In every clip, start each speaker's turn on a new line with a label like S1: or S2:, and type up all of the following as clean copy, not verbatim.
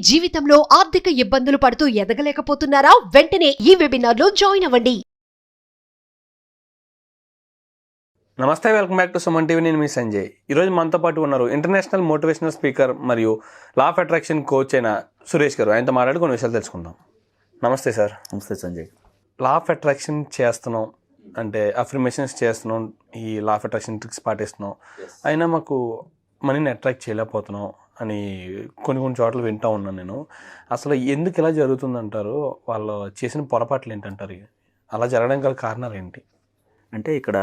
S1: జీవితంలో ఆర్థిక ఇబ్బందులు పడుతూ ఎదగలేకపోతున్నారా? వెంటనే ఈ వెబినార్లో జాయిన్ అవ్వండి.
S2: నమస్తే, welcome back to Suman TV. నేను మీ సంజయ్. ఈరోజు మనతో పాటు ఉన్నారు ఇంటర్నేషనల్ మోటివేషనల్ స్పీకర్ మరియు లా ఆఫ్ అట్రాక్షన్ కోచ్ అయిన సురేష్ గారు. ఆయనతో మాట్లాడి కొన్ని విషయాలు తెలుసుకుందాం. నమస్తే సార్.
S3: నమస్తే సంజయ్.
S2: లా ఆఫ్ అట్రాక్షన్ చేస్తున్నాం అంటే అఫర్మేషన్స్ చేస్తున్నాం, ఈ లా ఆఫ్ అట్రాక్షన్ ట్రిక్స్ పాటిస్తున్నాం, అయినా మాకు మనీని అట్రాక్ట్ చేయలేకపోతున్నాం అని కొన్ని చోట్ల వింటూ ఉన్నాను నేను. అసలు ఎందుకు ఇలా జరుగుతుందంటారు? వాళ్ళు చేసిన పొరపాట్లు ఏంటంటారు? అలా జరగడానికి గల కారణాలు ఏంటి?
S3: అంటే ఇక్కడ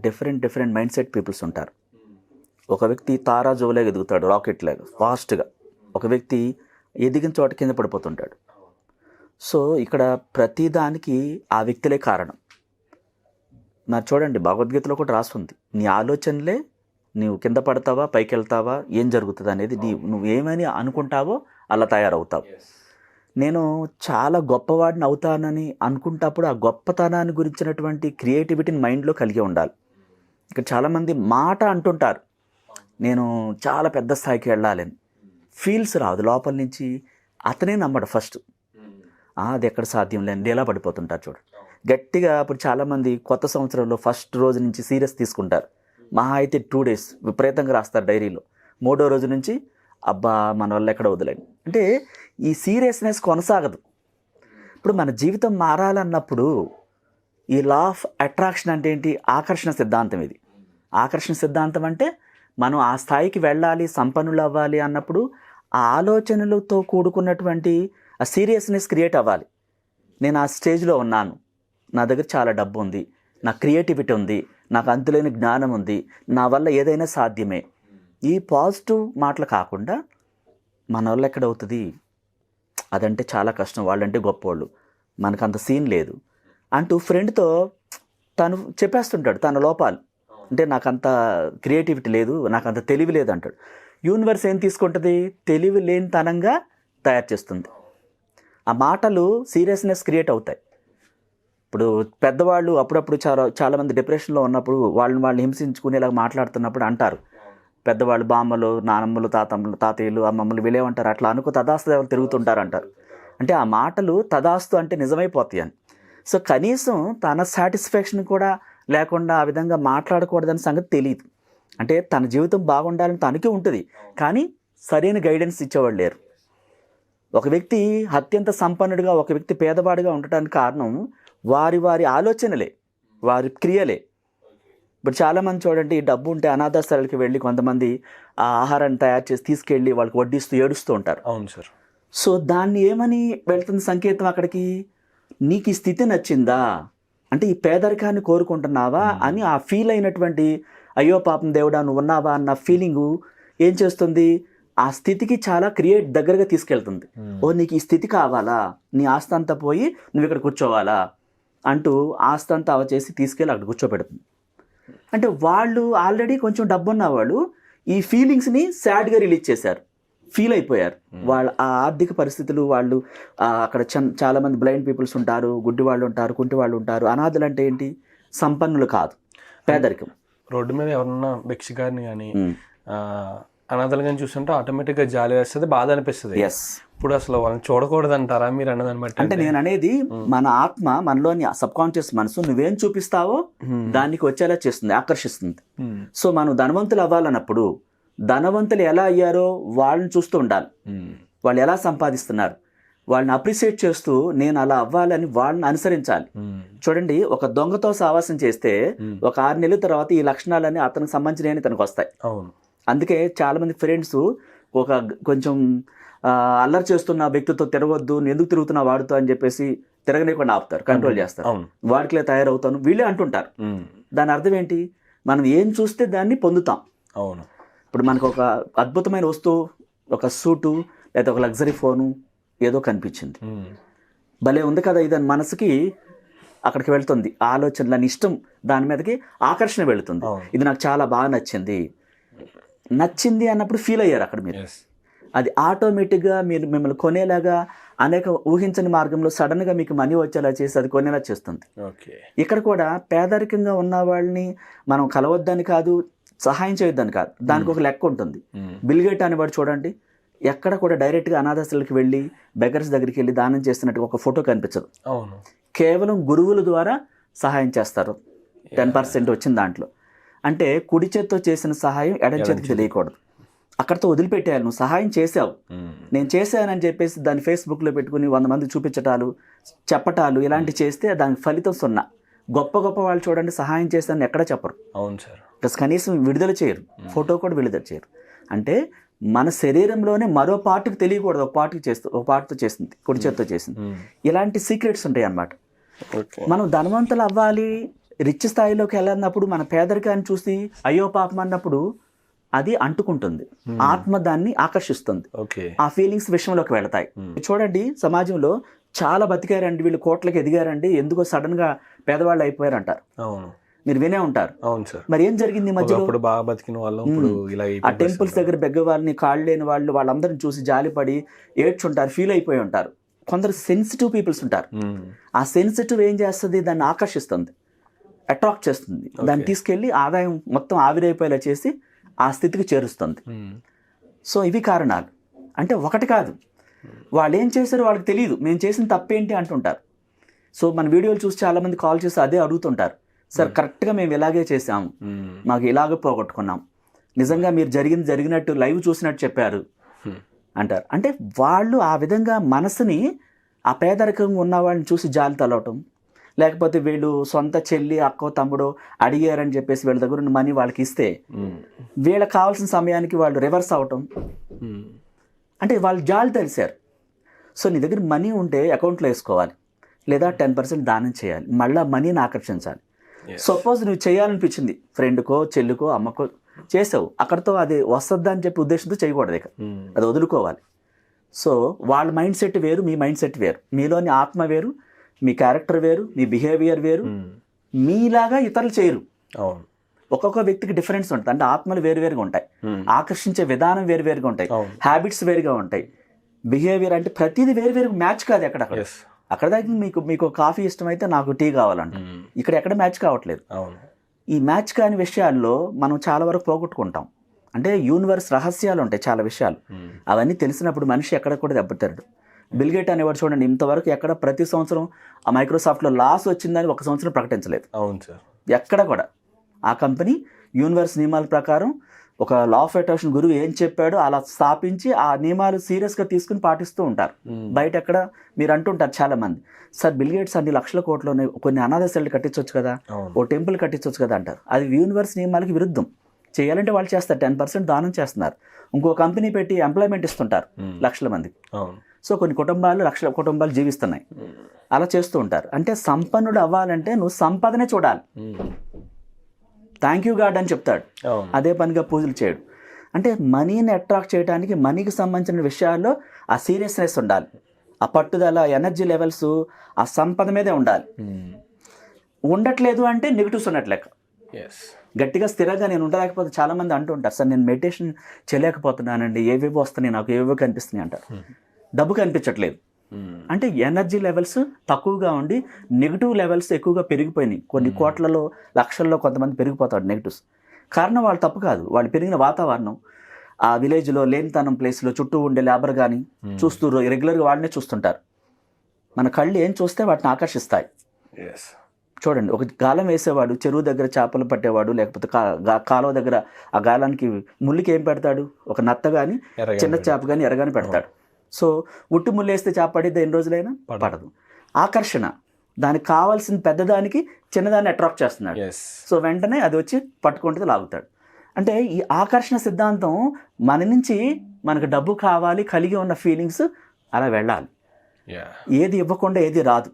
S3: డిఫరెంట్ మైండ్ సెట్ పీపుల్స్ ఉంటారు. ఒక వ్యక్తి తారా జోలాగా ఎదుగుతాడు, రాకెట్ లాగా ఫాస్ట్గా. ఒక వ్యక్తి ఎదిగిన చోట కింద పడిపోతుంటాడు. సో ఇక్కడ ప్రతిదానికి ఆ వ్యక్తులే కారణం. మరి చూడండి, భగవద్గీతలో కూడా రాస్తుంది, నీ ఆలోచనలే నీవు కింద పడతావా పైకి వెళ్తావా ఏం జరుగుతుంది అనేది నువ్వు ఏమని అనుకుంటావో అలా తయారవుతావు. నేను చాలా గొప్పవాడిని అవుతానని అనుకుంటప్పుడు ఆ గొప్పతనాన్ని గురించినటువంటి క్రియేటివిటీని మైండ్లో కలిగి ఉండాలి. ఇక్కడ చాలామంది మాట అంటుంటారు, నేను చాలా పెద్ద స్థాయికి వెళ్ళాలని. ఫీల్స్ రాదు లోపల నుంచి. అతనే నమ్మడు ఫస్ట్. అది ఎక్కడ సాధ్యం లేని ఎలా పడిపోతుంటారు చూడు. గట్టిగా ఇప్పుడు చాలామంది కొత్త సంవత్సరంలో ఫస్ట్ రోజు నుంచి సీరియస్ తీసుకుంటారు. మహా అయితే 2 days విపరీతంగా రాస్తారు డైరీలో. 3వ రోజు నుంచి అబ్బా మన వల్ల ఎక్కడ వదిలేండి అంటే ఈ సీరియస్నెస్ కొనసాగదు. ఇప్పుడు మన జీవితం మారాలన్నప్పుడు ఈ లా ఆఫ్ అట్రాక్షన్ అంటే ఏంటి? ఆకర్షణ సిద్ధాంతం. ఇది ఆకర్షణ సిద్ధాంతం అంటే మనం ఆ స్థాయికి వెళ్ళాలి, సంపన్నులు అవ్వాలి అన్నప్పుడు ఆ ఆలోచనలతో కూడుకున్నటువంటి ఆ సీరియస్నెస్ క్రియేట్ అవ్వాలి. నేను ఆ స్టేజ్లో ఉన్నాను, నా దగ్గర చాలా డబ్బు ఉంది, నా క్రియేటివిటీ ఉంది, నాకు అంతులేని జ్ఞానం ఉంది, నా వల్ల ఏదైనా సాధ్యమే. ఈ పాజిటివ్ మాటలు కాకుండా మన వల్ల ఎక్కడవుతుంది, అదంటే చాలా కష్టం, వాళ్ళంటే గొప్పవాళ్ళు, మనకంత సీన్ లేదు అంటూ ఫ్రెండ్తో తను చెప్పేస్తుంటాడు తన లోపాలు. అంటే నాకంత క్రియేటివిటీ లేదు, నాకంత తెలివి లేదు అంటాడు. యూనివర్స్ ఏం తీసుకుంటుంది? తెలివి లేనితనంగా తయారు చేస్తుంది. ఆ మాటలు సీరియస్నెస్ క్రియేట్ అవుతాయి. ఇప్పుడు పెద్దవాళ్ళు అప్పుడప్పుడు చాలామంది డిప్రెషన్లో ఉన్నప్పుడు వాళ్ళు హింసించుకునేలా మాట్లాడుతున్నప్పుడు అంటారు, పెద్దవాళ్ళు బామ్మలు, నానమ్మలు, తాతయ్యలు, అమ్మమ్మలు వీళ్ళేమంటారు, అట్లా అనుకో తదాస్తు ఎవరు తిరుగుతుంటారు అంటారు. అంటే ఆ మాటలు తదాస్తు అంటే నిజమైపోతాయి అని. సో కనీసం తన సాటిస్ఫాక్షన్ కూడా లేకుండా ఆ విధంగా మాట్లాడకూడదని సంగతి తెలియదు. అంటే తన జీవితం బాగుండాలని తనకి ఉంటుంది, కానీ సరైన గైడెన్స్ ఇచ్చేవాళ్ళు లేరు. ఒక వ్యక్తి అత్యంత సంపన్నుడిగా, ఒక వ్యక్తి పేదవాడిగా ఉండటానికి కారణం వారి ఆలోచనలే, వారి క్రియలే. ఇప్పుడు చాలామంది చూడండి, డబ్బు ఉంటే అనాథాశ్రమాలకు వెళ్ళి కొంతమంది ఆ ఆహారాన్ని తయారు చేసి తీసుకెళ్ళి వాళ్ళకి వడ్డిస్తూ ఏడుస్తూ ఉంటారు.
S2: అవును సార్. సో
S3: దాన్ని ఏమని వెళ్తుంది సంకేతం అక్కడికి? నీకు ఈ స్థితి నచ్చిందా అంటే ఈ పేదరికాన్ని కోరుకుంటున్నావా అని ఆ ఫీల్ అయినటువంటి అయ్యో పాపం దేవుడా నువ్వు ఉన్నావా అన్న ఫీలింగు ఏం చేస్తుంది? ఆ స్థితికి చాలా దగ్గరగా తీసుకెళ్తుంది. ఓ నీకు ఈ స్థితి కావాలా, నీ ఆస్తి అంతా పోయి నువ్వు ఇక్కడ కూర్చోవాలా అంటూ ఆస్తి అంతా చేసి తీసుకెళ్ళి అక్కడ కూర్చోబెడుతుంది. అంటే వాళ్ళు ఆల్రెడీ కొంచెం డబ్బు ఉన్న వాళ్ళు ఈ ఫీలింగ్స్ని సాడ్గా రిలీజ్ చేశారు, ఫీల్ అయిపోయారు. వాళ్ళ ఆ ఆర్థిక పరిస్థితులు, వాళ్ళు అక్కడ చాలామంది బ్లైండ్ పీపుల్స్ ఉంటారు, గుడ్డి వాళ్ళు ఉంటారు, కుంటి వాళ్ళు ఉంటారు. అనాథులు అంటే ఏంటి? సంపన్నులు కాదు, పేదరికం.
S2: రోడ్డు మీద ఎవరన్నా భిక్షగారిని కానీ అనాథలు కానీ చూస్తుంటే ఆటోమేటిక్గా జాలి వేస్తుంది, బాధ అనిపిస్తుంది. ఇప్పుడు అసలు వాళ్ళని చూడకూడదు అంటారా మీరు అన్నదాన్ని బట్టి?
S3: అంటే నేను అనేది మన ఆత్మ, మనలోని సబ్ కాన్షియస్ మనసు నువ్వేం చూపిస్తావో దానికి వచ్చేలా చేస్తుంది, ఆకర్షిస్తుంది. సో మనం ధనవంతులు అవ్వాలన్నప్పుడు ధనవంతులు ఎలా అయ్యారో వాళ్ళని చూస్తూ ఉండాలి. వాళ్ళు ఎలా సంపాదిస్తున్నారు వాళ్ళని అప్రిషియేట్ చేస్తూ నేను అలా అవ్వాలని వాళ్ళని అనుసరించాలి. చూడండి, ఒక దొంగతో సావాసం చేస్తే ఒక 6 నెలల తర్వాత ఈ లక్షణాలన్నీ అతనికి సంబంధించినవి తనకు వస్తాయి. అందుకే చాలామంది ఫ్రెండ్స్ ఒక కొంచెం అల్లరి చేస్తున్న వ్యక్తితో తిరగొద్దు, ఎందుకు తిరుగుతున్నా వాడుతో అని చెప్పేసి తిరగలేకుండా ఆపుతారు, కంట్రోల్ చేస్తారు. వాడికిలే తయారవుతాను వీళ్ళే అంటుంటారు. దాని అర్థం ఏంటి? మనం ఏం చూస్తే దాన్ని పొందుతాం.
S2: అవును.
S3: ఇప్పుడు మనకు ఒక అద్భుతమైన వస్తువు, ఒక సూటు లేదా ఒక లగ్జరీ ఫోను ఏదో కనిపించింది, భలే ఉంది కదా ఇదని మనసుకి అక్కడికి వెళ్తుంది. ఆలోచనలని ఇష్టం దాని మీదకి ఆకర్షణ వెళుతుంది. ఇది నాకు చాలా బాగా నచ్చింది అన్నప్పుడు ఫీల్ అయ్యారు అక్కడ మీరు. అది ఆటోమేటిక్గా మిమ్మల్ని కొనేలాగా అనేక ఊహించని మార్గంలో సడన్గా మీకు మనీ వచ్చేలా చేసి అది కొనేలా చేస్తుంది. ఇక్కడ కూడా పేదరికంగా ఉన్న వాళ్ళని మనం కలవద్దని కాదు, సహాయం చేయొద్దని కాదు, దానికి ఒక లెక్క ఉంటుంది. బిల్ గేట్ అనేవాడు చూడండి, ఎక్కడ కూడా డైరెక్ట్గా అనాథాశ్రమాలకు వెళ్ళి బెగర్స్ దగ్గరికి వెళ్ళి దానం చేస్తున్నట్టు ఒక ఫోటో కనిపించదు.
S2: అవును.
S3: కేవలం గురువుల ద్వారా సహాయం చేస్తారు. 10% వచ్చిన దాంట్లో అంటే కుడి చేత్తో చేసిన సహాయం ఎడం చేతికి తెలియకూడదు. అక్కడితో వదిలిపెట్టేయాలి. నువ్వు సహాయం చేసావు, నేను చేశానని చెప్పేసి దాన్ని ఫేస్బుక్లో పెట్టుకుని 100 మంది చూపించటాలు చెప్పటాలు ఇలాంటివి చేస్తే దానికి ఫలితం 0. గొప్ప గొప్ప వాళ్ళు చూడండి సహాయం చేస్తానని ఎక్కడ చెప్పరు.
S2: అవును సార్.
S3: ప్లస్ కనీసం విడుదల చేయరు, ఫోటో కూడా విడుదల చేయరు. అంటే మన శరీరంలోనే మరో పార్ట్కి తెలియకూడదు, ఒక పార్ట్తో చేసింది, కుడి చేత్తో చేసింది. ఇలాంటి సీక్రెట్స్ ఉంటాయి అన్నమాట. మనం ధనవంతులు అవ్వాలి, రిచ్ స్థాయిలోకి వెళ్ళినప్పుడు మన పేదరికాన్ని చూసి అయ్యో పాపం అన్నప్పుడు అది అంటుకుంటుంది, ఆత్మ దాన్ని ఆకర్షిస్తుంది, ఆ ఫీలింగ్స్ విషయంలోకి వెళతాయి. చూడండి సమాజంలో చాలా బతికారండి వీళ్ళు, కోట్లకి ఎదిగారండి, ఎందుకో సడన్ గా పేదవాళ్ళు అయిపోయారు అంటారు. మీరు వినే ఉంటారు.
S2: అవును సార్.
S3: మరి ఏం జరిగింది మధ్యలో?
S2: బాగా బతికిన వాళ్ళు ఆ
S3: టెంపుల్స్ దగ్గర బెగ్గవారిని, కాళ్ళు లేని వాళ్ళు, వాళ్ళందరిని చూసి జాలిపడి ఏడ్చుంటారు, ఫీల్ అయిపోయి ఉంటారు. కొందరు సెన్సిటివ్ పీపుల్స్ ఉంటారు. ఆ సెన్సిటివ్ ఏం చేస్తుంది, దాన్ని ఆకర్షిస్తుంది, అట్రాక్ట్ చేస్తుంది, దాన్ని తీసుకెళ్ళి ఆదాయం మొత్తం ఆవిరైపోయేలా చేసి ఆ స్థితికి చేరుస్తుంది. సో ఇవి కారణాలు. అంటే ఒకటి కాదు, వాళ్ళు ఏం చేశారో వాళ్ళకి తెలియదు, మేము చేసిన తప్పేంటి అంటుంటారు. సో మన వీడియోలు చూసి చాలామంది కాల్ చేసి అదే అడుగుతుంటారు, సార్ కరెక్ట్గా మేము ఇలాగే చేసాము, మాకు ఇలాగే పోగొట్టుకున్నాం, నిజంగా మీరు జరిగినట్టు లైవ్ చూసినట్టు చెప్పారు అంటారు. అంటే వాళ్ళు ఆ విధంగా మనసుని ఆ పేదరికంగా ఉన్న వాళ్ళని చూసి జాలి తలవటం, లేకపోతే వీళ్ళు సొంత చెల్లి అక్కో తమ్ముడో అడిగారని చెప్పేసి వీళ్ళ దగ్గర ఉన్న మనీ వాళ్ళకి ఇస్తే వీళ్ళకి కావాల్సిన సమయానికి వాళ్ళు రివర్స్ అవటం, అంటే వాళ్ళు జాలి తెలిసారు. సో నీ దగ్గర మనీ ఉంటే అకౌంట్లో వేసుకోవాలి, లేదా 10% దానం చేయాలి, మళ్ళీ మనీని ఆకర్షించాలి. సపోజ్ నువ్వు చేయాలనిపించింది, ఫ్రెండ్కో చెల్లికో అమ్మకో చేసావు, అక్కడితో అది వస్తుందా అని చెప్పి ఉద్దేశంతో చేయకూడదు, ఇక అది వదులుకోవాలి. సో వాళ్ళ మైండ్ సెట్ వేరు, మీ మైండ్ సెట్ వేరు, మీలోని ఆత్మ వేరు, మీ క్యారెక్టర్ వేరు, మీ బిహేవియర్ వేరు, మీలాగా ఇతరులు చేయరు. ఒక్కొక్క వ్యక్తికి డిఫరెన్స్ ఉంటుంది. అంటే ఆత్మలు వేరువేరుగా ఉంటాయి, ఆకర్షించే విధానం వేరువేరుగా ఉంటాయి, హ్యాబిట్స్ వేరుగా ఉంటాయి, బిహేవియర్ అంటే ప్రతిదీ వేరువేరు, మ్యాచ్ కాదు ఎక్కడక్కడ. అక్కడ దాకా మీకు కాఫీ ఇష్టమైతే నాకు టీ కావాలంట, ఇక్కడ ఎక్కడ మ్యాచ్ కావట్లేదు. ఈ మ్యాచ్ కాని విషయాల్లో మనం చాలా వరకు పోగొట్టుకుంటాం. అంటే యూనివర్స్ రహస్యాలు ఉంటాయి చాలా విషయాలు, అవన్నీ తెలిసినప్పుడు మనిషి ఎక్కడ కూడా దెబ్బతాడు. బిల్గేట్ అనేవాడు చూడండి, ఇంతవరకు ఎక్కడ ప్రతి సంవత్సరం ఆ మైక్రోసాఫ్ట్లో లాస్ వచ్చిందని ఒక సంవత్సరం ప్రకటించలేదు.
S2: అవును సార్.
S3: ఎక్కడ కూడా ఆ కంపెనీ యూనివర్స్ నియమాల ప్రకారం ఒక లా ఆఫ్ అట్రాక్షన్ గురువు ఏం చెప్పాడో అలా స్థాపించి ఆ నియమాలు సీరియస్గా తీసుకుని పాటిస్తూ ఉంటారు. బయట ఎక్కడ మీరు అంటుంటారు చాలా మంది, సార్ బిల్గేట్స్ అన్ని లక్షల కోట్లోనే కొన్ని అనాథాశ్రమాలు కట్టించవచ్చు కదా, ఓ టెంపుల్ కట్టించవచ్చు కదా అంటారు. అది యూనివర్స్ నియమాలకి విరుద్ధం. చేయాలంటే వాళ్ళు చేస్తారు, 10% దానం చేస్తున్నారు. ఇంకో కంపెనీ పెట్టి ఎంప్లాయ్మెంట్ ఇస్తుంటారు లక్షల మందికి. సో కొన్ని కుటుంబాలు, లక్షల కుటుంబాలు జీవిస్తున్నాయి, అలా చేస్తూ ఉంటారు. అంటే సంపన్నుడు అవ్వాలంటే నువ్వు సంపదనే చూడాలి. థ్యాంక్ యూ గాడ్ అని చెప్తాడు, అదే పనిగా పూజలు చేయడు. అంటే మనీని అట్రాక్ట్ చేయడానికి, మనీకి సంబంధించిన విషయాల్లో ఆ సీరియస్నెస్ ఉండాలి, ఆ పట్టుదల, ఎనర్జీ లెవెల్స్ ఆ సంపద మీదే ఉండాలి. ఉండట్లేదు అంటే నెగిటివ్స్ ఉన్నట్లెక్క. గట్టిగా స్థిరంగా నేను ఉండలేకపోతే చాలామంది అంటూ ఉంటారు, సార్ నేను మెడిటేషన్ చేయలేకపోతున్నానండి, ఏవేవో వస్తున్నాయి నాకు, ఏవేవో కనిపిస్తున్నాయి అంటారు. డబ్బు కనిపించట్లేదు అంటే ఎనర్జీ లెవెల్స్ తక్కువగా ఉండి నెగిటివ్ లెవెల్స్ ఎక్కువగా పెరిగిపోయినాయి. కొన్ని కోట్లలో, లక్షల్లో కొంతమంది పెరిగిపోతాడు నెగిటివ్స్. కారణం వాళ్ళు తప్పు కాదు, వాళ్ళు పెరిగిన వాతావరణం, ఆ విలేజ్లో లేనితనం ప్లేస్లో చుట్టూ ఉండే లేబర్ కానీ చూస్తూ రెగ్యులర్గా వాళ్ళనే చూస్తుంటారు. మన కళ్ళు ఏం చూస్తే వాటిని ఆకర్షిస్తాయి. చూడండి, ఒక గాలం వేసేవాడు చెరువు దగ్గర చేపలు పట్టేవాడు, లేకపోతే కాలువ దగ్గర ఆ గాలానికి ముళ్ళుకి ఏం పెడతాడు, ఒక నత్త కానీ చిన్న చేప కానీ ఎరగాని పెడతాడు. సో ఉట్టి ముళ్ళు వేస్తే చేప పడిద్దా ఎన్ని రోజులైనా? పడదు. ఆకర్షణ, దానికి కావాల్సిన పెద్దదానికి చిన్నదాన్ని అట్రాక్ట్ చేస్తున్నాడు. సో వెంటనే అది వచ్చి పట్టుకుంటే లాగుతాడు. అంటే ఈ ఆకర్షణ సిద్ధాంతం మన నుంచి మనకు డబ్బు కావాలి, కలిగి ఉన్న ఫీలింగ్స్ అలా వెళ్ళాలి. ఏది ఇవ్వకుండా ఏది రాదు,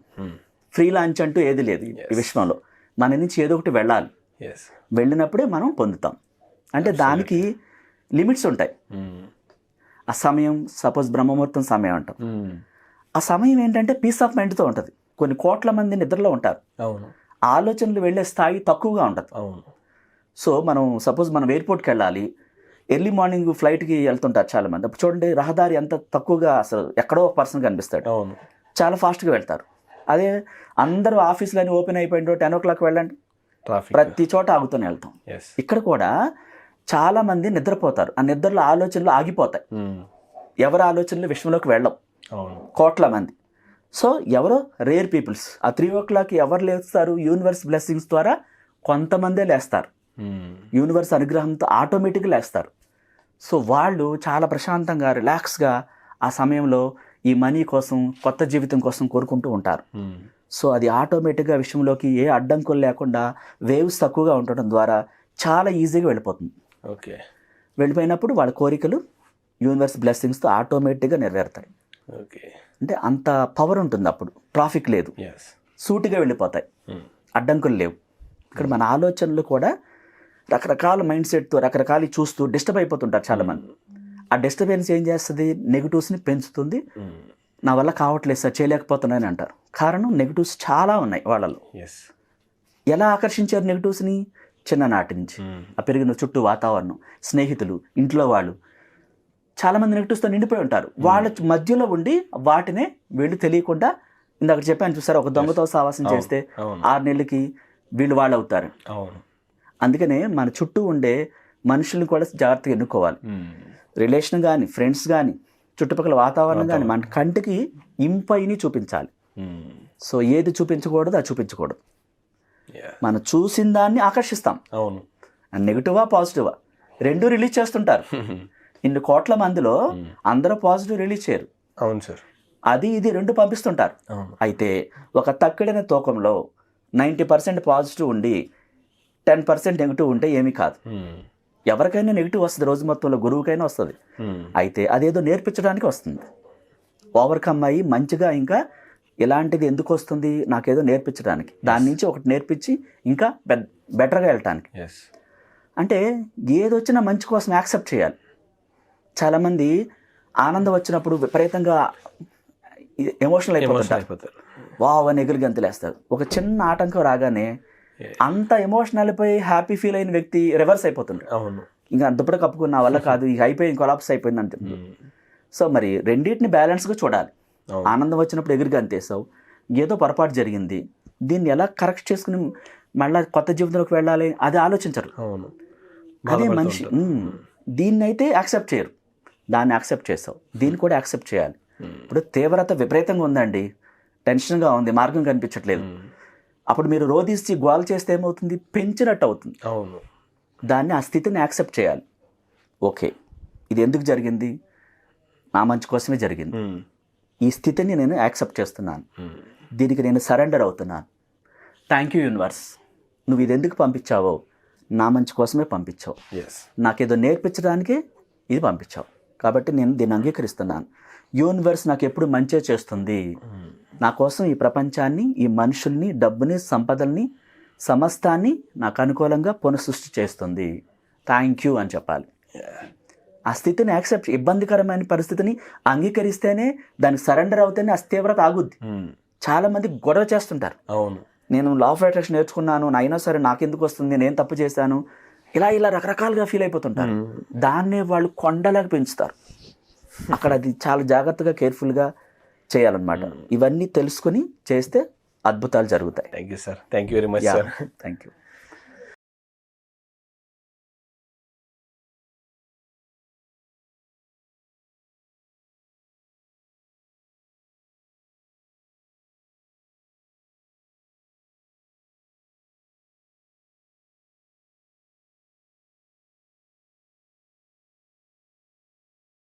S3: ఫ్రీ లాంచ్ అంటూ ఏది లేదు ఈ విశ్వంలో. మన నుంచి ఏదో ఒకటి వెళ్ళాలి, వెళ్ళినప్పుడే మనం పొందుతాం. అంటే దానికి లిమిట్స్ ఉంటాయి. ఆ సమయం, సపోజ్ బ్రహ్మముహూర్తం సమయం అంటాం, ఆ సమయం ఏంటంటే పీస్ ఆఫ్ మైండ్తో ఉంటుంది. కొన్ని కోట్ల మంది నిద్రలో ఉంటారు, ఆలోచనలు వెళ్ళే స్థాయి తక్కువగా ఉంటుంది. సో మనం సపోజ్ మనం ఎయిర్పోర్ట్కి వెళ్ళాలి, ఎర్లీ మార్నింగ్ ఫ్లైట్కి వెళ్తుంటారు చాలామంది. అప్పుడు చూడండి రహదారి ఎంత తక్కువగా, అసలు ఎక్కడో ఒక పర్సన్ కనిపిస్తాడు, చాలా ఫాస్ట్గా వెళ్తారు. అదే అందరూ ఆఫీసులన్నీ ఓపెన్ అయిపోయిందో 10 o'clock వెళ్ళండి, ప్రతి చోట ఆగుతూనే వెళ్తాం. ఇక్కడ కూడా చాలా మంది నిద్రపోతారు, ఆ నిద్రలో ఆలోచనలు ఆగిపోతాయి. ఎవరి ఆలోచనలు విశ్వంలోకి వెళ్ళవు,
S2: అవును.
S3: కోట్ల మంది. సో ఎవరో రేర్ పీపుల్స్ ఆ 3 ఎవరు లేస్తారు? యూనివర్స్ బ్లెస్సింగ్స్ ద్వారా కొంతమందే లేస్తారు, యూనివర్స్ అనుగ్రహంతో ఆటోమేటిక్గా లేస్తారు. సో వాళ్ళు చాలా ప్రశాంతంగా రిలాక్స్గా ఆ సమయంలో ఈ మనీ కోసం, కొత్త జీవితం కోసం కోరుకుంటూ ఉంటారు. సో అది ఆటోమేటిక్గా విషయంలోకి ఏ అడ్డంకులు లేకుండా వేవ్స్ తక్కువగా ఉండటం ద్వారా చాలా ఈజీగా వెళ్ళిపోతుంది.
S2: ఓకే.
S3: వెళ్ళిపోయినప్పుడు వాళ్ళ కోరికలు యూనివర్స్ బ్లెస్సింగ్స్తో ఆటోమేటిక్గా నెరవేరుతాయి.
S2: ఓకే.
S3: అంటే అంత పవర్ ఉంటుంది, అప్పుడు ట్రాఫిక్ లేదు, సూటిగా వెళ్ళిపోతాయి, అడ్డంకులు లేవు. ఇక్కడ మన ఆలోచనలు కూడా రకరకాల మైండ్ సెట్తో రకరకాలు చూస్తూ డిస్టర్బ్ అయిపోతుంటారు చాలామంది. ఆ డిస్టర్బెన్స్ ఏం చేస్తుంది? నెగిటివ్స్ని పెంచుతుంది. నా వల్ల కావట్లేదు సార్, చేయలేకపోతున్నాను అంటారు. కారణం నెగిటివ్స్ చాలా ఉన్నాయి వాళ్ళలో. ఎలా ఆకర్షించారు నెగిటివ్స్ని? చిన్ననాటి నుంచి ఆ పెరిగిన చుట్టూ వాతావరణం, స్నేహితులు, ఇంట్లో వాళ్ళు చాలామంది నెగిటివ్స్తో నిండిపోయి ఉంటారు. వాళ్ళ మధ్యలో ఉండి వాటినే వీళ్ళు తెలియకుండా, ఇందాక చెప్పాను చూసారు, ఒక దొంగతో సావాసం చేస్తే 6 నెలలకి వీళ్ళు వాళ్ళు అవుతారు. అందుకనే మన చుట్టూ ఉండే మనుషుల్ని కూడా జాగ్రత్తగా ఎన్నుకోవాలి. రిలేషన్ కానీ, ఫ్రెండ్స్ కానీ, చుట్టుపక్కల వాతావరణం కానీ మన కంటికి ఇంపైని చూపించాలి. సో ఏది చూపించకూడదు అది చూపించకూడదు. మనం చూసిన దాన్ని ఆకర్షిస్తాం.
S2: అవును.
S3: నెగిటివా పాజిటివా రెండు రిలీజ్ చేస్తుంటారు. ఇన్ని కోట్ల మందిలో అందరూ పాజిటివ్ రిలీజ్ చేయరు.
S2: అవును సార్.
S3: అది ఇది రెండు పంపిస్తుంటారు. అయితే ఒక తక్కిడిన తూకంలో 90% పాజిటివ్ ఉండి 10% నెగిటివ్ ఉంటే ఏమీ కాదు. ఎవరికైనా నెగిటివ్ వస్తుంది, రోజు మొత్తంలో గురువుకైనా వస్తుంది. అయితే అదేదో నేర్పించడానికి వస్తుంది. ఓవర్కమ్ అయ్యి మంచిగా ఇంకా ఇలాంటిది ఎందుకు వస్తుంది, నాకేదో నేర్పించడానికి, దాని నుంచి ఒకటి నేర్పించి ఇంకా బెటర్గా వెళ్ళటానికి. అంటే ఏదొచ్చినా మంచి కోసం యాక్సెప్ట్ చేయాలి. చాలామంది ఆనందం వచ్చినప్పుడు విపరీతంగా ఎమోషనల్ అయిపోతారు, వావ్ అని ఎగురు గంతులేస్తారు. ఒక చిన్న ఆటంకం రాగానే అంత ఎమోషనల్ అయిపోయి హ్యాపీ ఫీల్ అయిన వ్యక్తి రివర్స్ అయిపోతుంటాడు.
S2: అవును.
S3: ఇంకా అంతప్పుడు కప్పుకున్న నా వల్ల కాదు, ఇక అయిపోయి కొలాప్స్ అయిపోయింది అంటే. సో మరి రెండింటిని బ్యాలెన్స్గా చూడాలి. ఆనందం వచ్చినప్పుడు ఎగురు గంతేసావు, ఏదో పొరపాటు జరిగింది, దీన్ని ఎలా కరెక్ట్ చేసుకుని మళ్ళీ కొత్త జీవితంలోకి వెళ్ళాలి అది ఆలోచించరు. అదే మనిషి. దీన్ని అయితే యాక్సెప్ట్ చేయరు, దాన్ని యాక్సెప్ట్ చేస్తావు, దీన్ని కూడా యాక్సెప్ట్ చేయాలి. ఇప్పుడు తీవ్రత విపరీతంగా ఉందండి, టెన్షన్గా ఉంది, మార్గం కనిపించట్లేదు, అప్పుడు మీరు రోధించి గోల్ చేస్తే ఏమవుతుంది? పెంచినట్టు అవుతుంది.
S2: అవును.
S3: దాన్ని ఆ స్థితిని యాక్సెప్ట్ చేయాలి. ఓకే, ఇది ఎందుకు జరిగింది? నా మంచి కోసమే జరిగింది. ఈ స్థితిని నేను యాక్సెప్ట్ చేస్తున్నాను, దీనికి నేను సరెండర్ అవుతున్నాను. థ్యాంక్ యూ యూనివర్స్, నువ్వు ఇది ఎందుకు పంపించావో నా మంచి కోసమే పంపించావు, నాకేదో నేర్పించడానికే ఇది పంపించావు, కాబట్టి నేను దీన్ని అంగీకరిస్తున్నాను. యూనివర్స్ నాకు ఎప్పుడు మంచే చేస్తుంది, నా కోసం ఈ ప్రపంచాన్ని, ఈ మనుషుల్ని, డబ్బుని, సంపదల్ని, సమస్తాన్ని నాకు అనుకూలంగా పునఃసృష్టి చేస్తుంది, థ్యాంక్ యూ అని చెప్పాలి. ఆ స్థితిని యాక్సెప్ట్, ఇబ్బందికరమైన పరిస్థితిని అంగీకరిస్తేనే, దానికి సరెండర్ అవుతేనే ఆ తీవ్రత ఆగుద్ది. చాలామంది గొడవ చేస్తుంటారు.
S2: అవును,
S3: నేను లా ఆఫ్ అట్రాక్షన్ నేర్చుకున్నాను, అయినా సరే నాకెందుకు వస్తుంది, నేను తప్పు చేశాను, ఇలా రకరకాలుగా ఫీల్ అయిపోతుంటారు. దాన్నే వాళ్ళు కొండలాగా పెంచుతారు. అక్కడ అది చాలా జాగ్రత్తగా, కేర్ఫుల్గా చేయాలన్నమాట. ఇవన్నీ తెలుసుకుని చేస్తే అద్భుతాలు జరుగుతాయి.
S2: Thank you sir. Thank you very much sir.
S3: Thank you.